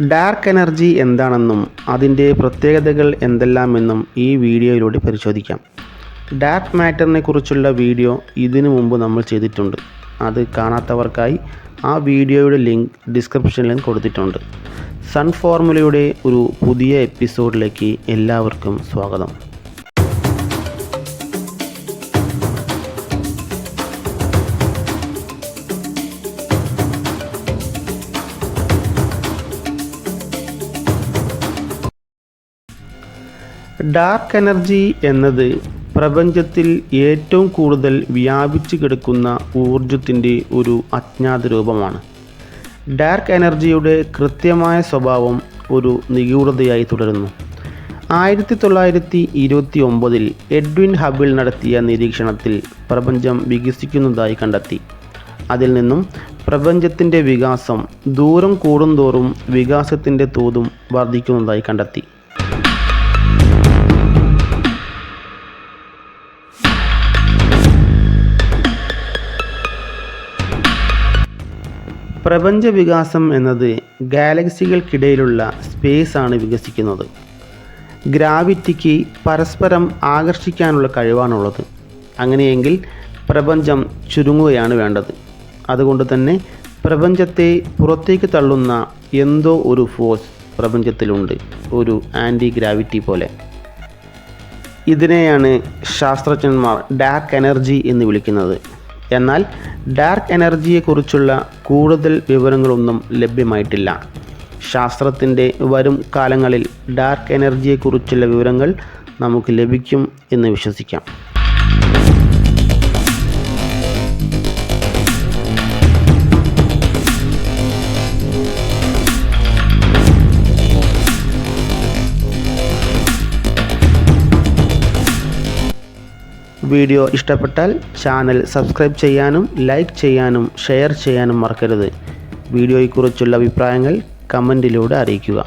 Dark energy എന്താണെന്നും അതിൻ്റെ പ്രത്യേകതകൾ എന്തെല്ലാമെന്നും ഈ വീഡിയോയിലൂടെ പരിശോധിക്കാം. ഡാർക്ക് മാറ്ററിനെ കുറിച്ചുള്ള വീഡിയോ ഇതിനു മുമ്പ് നമ്മൾ ചെയ്തിട്ടുണ്ട്. അത് കാണാത്തവർക്കായി ആ വീഡിയോയുടെ ലിങ്ക് ഡിസ്ക്രിപ്ഷനിൽ കൊടുത്തിട്ടുണ്ട്. സൺ ഫോർമുലയുടെ ഒരു പുതിയ എപ്പിസോഡിലേക്ക് എല്ലാവർക്കും സ്വാഗതം. ഡാർക്ക് എനർജി എന്നത് പ്രപഞ്ചത്തിൽ ഏറ്റവും കൂടുതൽ വ്യാപിച്ചു കിടക്കുന്ന ഊർജത്തിൻ്റെ ഒരു അജ്ഞാത രൂപമാണ്. ഡാർക്ക് എനർജിയുടെ കൃത്യമായ സ്വഭാവം ഒരു നിഗൂഢതയായി തുടരുന്നു. 1929 എഡ്വിൻ ഹബിൾ നടത്തിയ നിരീക്ഷണത്തിൽ പ്രപഞ്ചം വികസിക്കുന്നതായി കണ്ടെത്തി. അതിൽ നിന്നും പ്രപഞ്ചത്തിൻ്റെ വികാസം ദൂരം കൂടുന്തോറും വികാസത്തിൻ്റെ തോതും വർദ്ധിക്കുന്നതായി കണ്ടെത്തി. പ്രപഞ്ച വികാസം എന്നത് ഗാലക്സികൾക്കിടയിലുള്ള സ്പേസ് ആണ് വികസിക്കുന്നത്. ഗ്രാവിറ്റിക്ക് പരസ്പരം ആകർഷിക്കാനുള്ള കഴിവാണുള്ളത്. അങ്ങനെയെങ്കിൽ പ്രപഞ്ചം ചുരുങ്ങുകയാണ് വേണ്ടത്. അതുകൊണ്ട് തന്നെ പ്രപഞ്ചത്തെ പുറത്തേക്ക് തള്ളുന്ന എന്തോ ഒരു ഫോഴ്സ് പ്രപഞ്ചത്തിലുണ്ട്, ഒരു ആൻറ്റി ഗ്രാവിറ്റി പോലെ. ഇതിനെയാണ് ശാസ്ത്രജ്ഞന്മാർ ഡാർക്ക് എനർജി എന്ന് വിളിക്കുന്നത്. എന്നാൽ ഡാർക്ക് എനർജിയെക്കുറിച്ചുള്ള കൂടുതൽ വിവരങ്ങളൊന്നും ലഭ്യമായിട്ടില്ല. ശാസ്ത്രത്തിൻ്റെ വരും കാലങ്ങളിൽ ഡാർക്ക് എനർജിയെക്കുറിച്ചുള്ള വിവരങ്ങൾ നമുക്ക് ലഭിക്കും എന്ന് വിശ്വസിക്കാം. വീഡിയോ ഇഷ്ടപ്പെട്ടാൽ ചാനൽ സബ്സ്ക്രൈബ് ചെയ്യാനും ലൈക്ക് ചെയ്യാനും ഷെയർ ചെയ്യാനും മറക്കരുത്. വീഡിയോയെക്കുറിച്ചുള്ള അഭിപ്രായങ്ങൾ കമൻറ്റിലൂടെ അറിയിക്കുക.